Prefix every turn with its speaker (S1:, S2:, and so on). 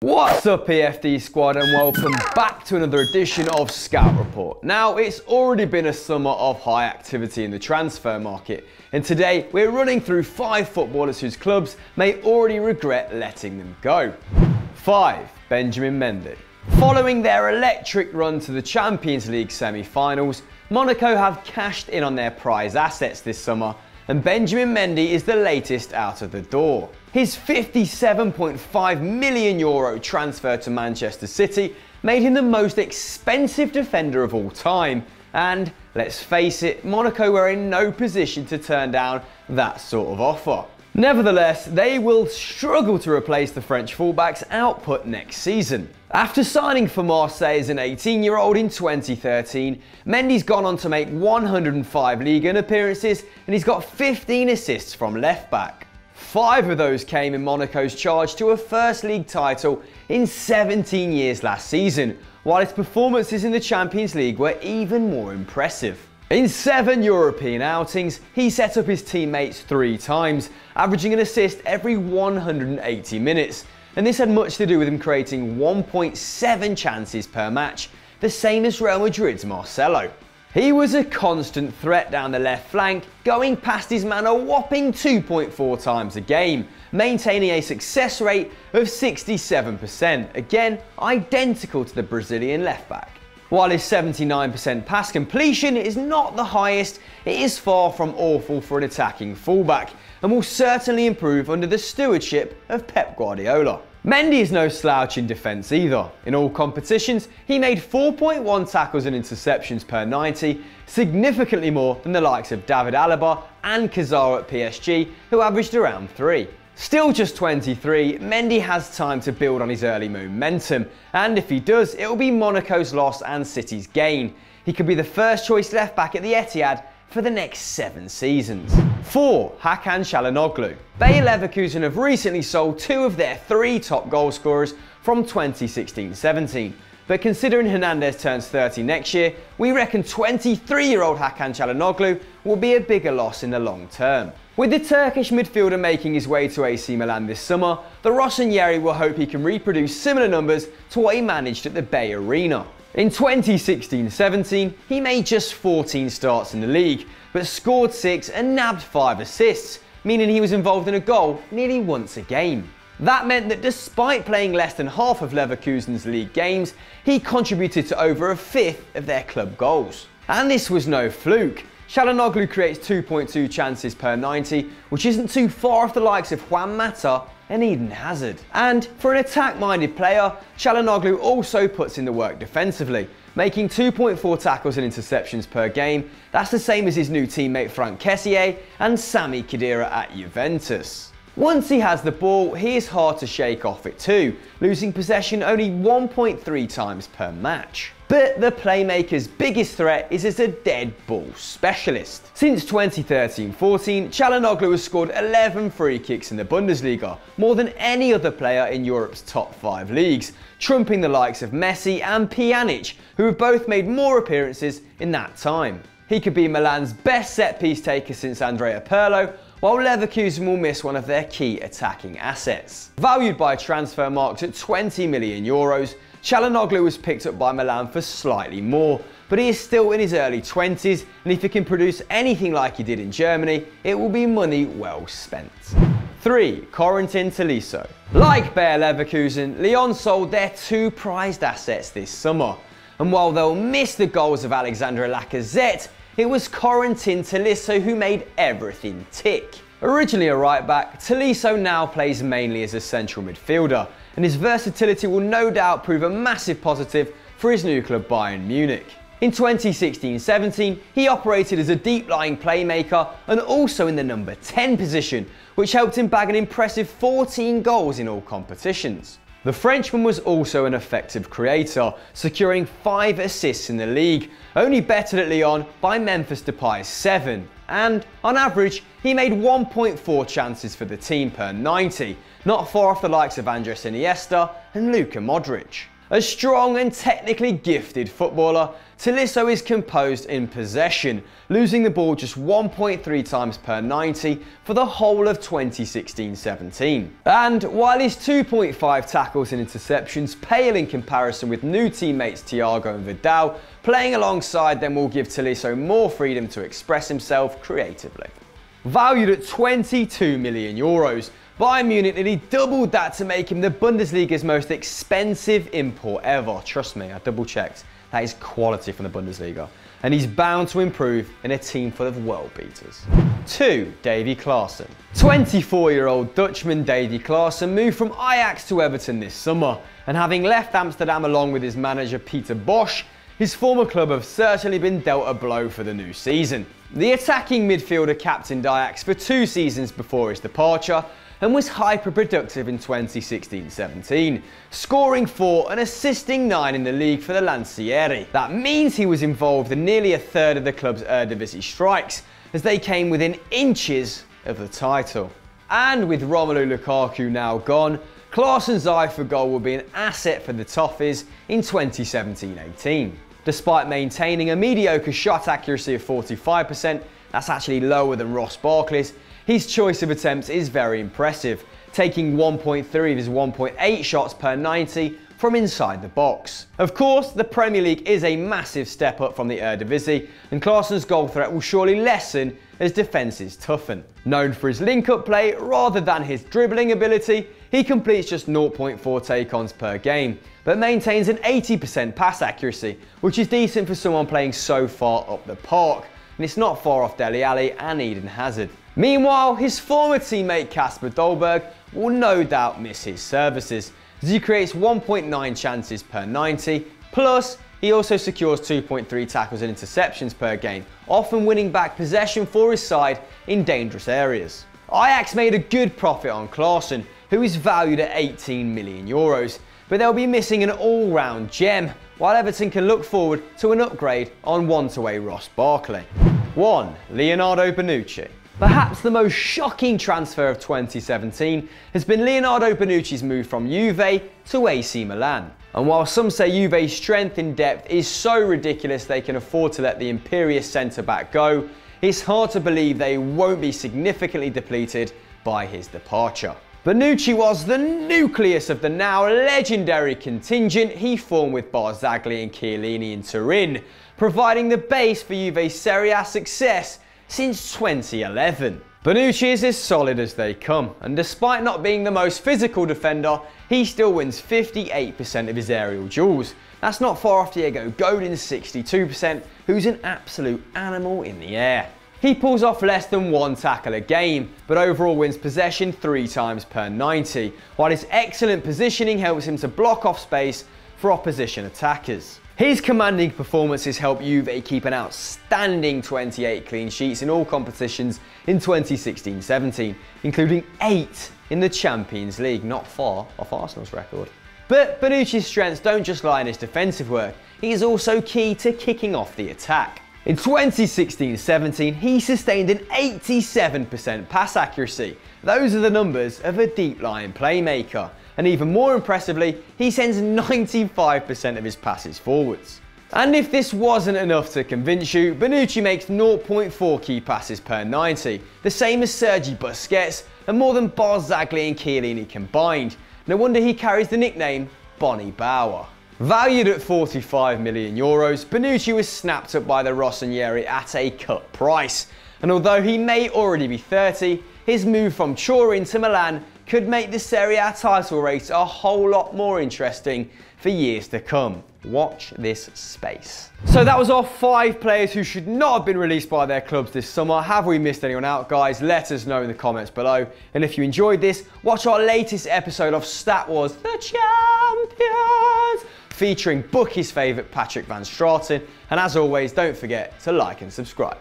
S1: What's up PFD squad, and welcome back to another edition of Scout Report. Now, it's already been a summer of high activity in the transfer market, and today we're running through 5 footballers whose clubs may already regret letting them go. 5. Benjamin Mendy. Following their electric run to the Champions League semi-finals, Monaco have cashed in on their prize assets this summer, and Benjamin Mendy is the latest out of the door. His €57.5 million transfer to Manchester City made him the most expensive defender of all time, and let's face it, Monaco were in no position to turn down that sort of offer. Nevertheless, they will struggle to replace the French fullback's output next season. After signing for Marseille as an 18-year-old in 2013, Mendy's gone on to make 105 Ligue 1 appearances, and he's got 15 assists from left-back. 5 of those came in Monaco's charge to a First League title in 17 years last season, while his performances in the Champions League were even more impressive. In 7 European outings, he set up his teammates 3 times, averaging an assist every 180 minutes, and this had much to do with him creating 1.7 chances per match, the same as Real Madrid's Marcelo. He was a constant threat down the left flank, going past his man a whopping 2.4 times a game, maintaining a success rate of 67%, again identical to the Brazilian left back. While his 79% pass completion is not the highest, it is far from awful for an attacking fullback, and will certainly improve under the stewardship of Pep Guardiola. Mendy is no slouch in defence either. In all competitions, he made 4.1 tackles and interceptions per 90, significantly more than the likes of David Alaba and Cazorla at PSG, who averaged around 3. Still just 23, Mendy has time to build on his early momentum, and if he does, it will be Monaco's loss and City's gain. He could be the first choice left back at the Etihad for the next 7 seasons. 4. Hakan Çalhanoğlu. Bayer Leverkusen have recently sold 2 of their 3 top goal scorers from 2016-17. But considering Hernandez turns 30 next year, we reckon 23-year-old Hakan Çalhanoğlu will be a bigger loss in the long term. With the Turkish midfielder making his way to AC Milan this summer, the Rossoneri will hope he can reproduce similar numbers to what he managed at the Bay Arena. In 2016-17, he made just 14 starts in the league, but scored 6 and nabbed 5 assists, meaning he was involved in a goal nearly once a game. That meant that despite playing less than half of Leverkusen's league games, he contributed to over a fifth of their club goals. And this was no fluke. Çalhanoğlu creates 2.2 chances per 90, which isn't too far off the likes of Juan Mata and Eden Hazard. And for an attack-minded player, Çalhanoğlu also puts in the work defensively, making 2.4 tackles and interceptions per game. That's the same as his new teammate Franck Kessié and Sami Khedira at Juventus. Once he has the ball, he is hard to shake off it too, losing possession only 1.3 times per match. But the playmaker's biggest threat is as a dead ball specialist. Since 2013-14, Çalhanoğlu has scored 11 free kicks in the Bundesliga, more than any other player in Europe's top 5 leagues, trumping the likes of Messi and Pjanic, who have both made more appearances in that time. He could be Milan's best set-piece taker since Andrea Pirlo, while Leverkusen will miss one of their key attacking assets. Valued by transfer marks at €20 million, Çalhanoğlu was picked up by Milan for slightly more, but he is still in his early 20s, and if he can produce anything like he did in Germany, it will be money well spent. 3. Corentin Tolisso. Like Bayer Leverkusen, Lyon sold their 2 prized assets this summer, and while they'll miss the goals of Alexandre Lacazette, it was Corentin Tolisso who made everything tick. Originally a right back, Tolisso now plays mainly as a central midfielder, and his versatility will no doubt prove a massive positive for his new club Bayern Munich. In 2016-17, he operated as a deep-lying playmaker and also in the number 10 position, which helped him bag an impressive 14 goals in all competitions. The Frenchman was also an effective creator, securing 5 assists in the league, only bettered at Lyon by Memphis Depay's 7. And, on average, he made 1.4 chances for the team per 90, not far off the likes of Andres Iniesta and Luka Modric. A strong and technically gifted footballer, Tolisso is composed in possession, losing the ball just 1.3 times per 90 for the whole of 2016-17. And while his 2.5 tackles and interceptions pale in comparison with new teammates Thiago and Vidal, playing alongside them will give Tolisso more freedom to express himself creatively. Valued at €22 million, Bayern Munich nearly doubled that to make him the Bundesliga's most expensive import ever. Trust me, I double checked. That is quality from the Bundesliga. And he's bound to improve in a team full of world beaters. 2. Davy Klaassen. 24-year-old Dutchman Davy Klaassen moved from Ajax to Everton this summer. And having left Amsterdam along with his manager Peter Bosz, his former club have certainly been dealt a blow for the new season. The attacking midfielder captained Ajax for 2 seasons before his departure and was hyper-productive in 2016-17, scoring 4 and assisting 9 in the league for the Lancieri. That means he was involved in nearly a third of the club's Eredivisie strikes, as they came within inches of the title. And with Romelu Lukaku now gone, Klaassen's eye for goal will be an asset for the Toffees in 2017-18. Despite maintaining a mediocre shot accuracy of 45%, that's actually lower than Ross Barkley's, his choice of attempts is very impressive, taking 1.3 of his 1.8 shots per 90 from inside the box. Of course, the Premier League is a massive step up from the Eredivisie, and Klaassen's goal threat will surely lessen as defences toughen. Known for his link-up play rather than his dribbling ability, he completes just 0.4 take-ons per game, but maintains an 80% pass accuracy, which is decent for someone playing so far up the park, and it's not far off Dele Alli and Eden Hazard. Meanwhile, his former teammate Kasper Dolberg will no doubt miss his services, as he creates 1.9 chances per 90, plus he also secures 2.3 tackles and interceptions per game, often winning back possession for his side in dangerous areas. Ajax made a good profit on Klaassen, who is valued at €18 million, but they'll be missing an all-round gem, while Everton can look forward to an upgrade on one-to-way Ross Barkley. 1. Leonardo Bonucci. Perhaps the most shocking transfer of 2017 has been Leonardo Bonucci's move from Juve to AC Milan. And while some say Juve's strength in depth is so ridiculous they can afford to let the imperious centre-back go, it's hard to believe they won't be significantly depleted by his departure. Bonucci was the nucleus of the now legendary contingent he formed with Barzagli and Chiellini in Turin, providing the base for Juve's Serie A success since 2011. Bonucci is as solid as they come, and despite not being the most physical defender, he still wins 58% of his aerial duels. That's not far off Diego Godin's 62%, who's an absolute animal in the air. He pulls off less than 1 tackle a game, but overall wins possession 3 times per 90, while his excellent positioning helps him to block off space for opposition attackers. His commanding performances help Juve keep an outstanding 28 clean sheets in all competitions in 2016-17, including 8 in the Champions League, not far off Arsenal's record. But Bonucci's strengths don't just lie in his defensive work, he is also key to kicking off the attack. In 2016-17, he sustained an 87% pass accuracy. Those are the numbers of a deep-lying playmaker. And even more impressively, he sends 95% of his passes forwards. And if this wasn't enough to convince you, Bonucci makes 0.4 key passes per 90, the same as Sergi Busquets and more than Barzagli and Chiellini combined. No wonder he carries the nickname Bonnie Bauer. Valued at €45 million, Bonucci was snapped up by the Rossoneri at a cut price. And although he may already be 30, his move from Turin to Milan could make the Serie A title race a whole lot more interesting for years to come. Watch this space. So that was our 5 players who should not have been released by their clubs this summer. Have we missed anyone out, guys? Let us know in the comments below. And if you enjoyed this, watch our latest episode of Stat Wars The Champions, featuring Bookie's favourite Patrick van Straten. And as always, don't forget to like and subscribe.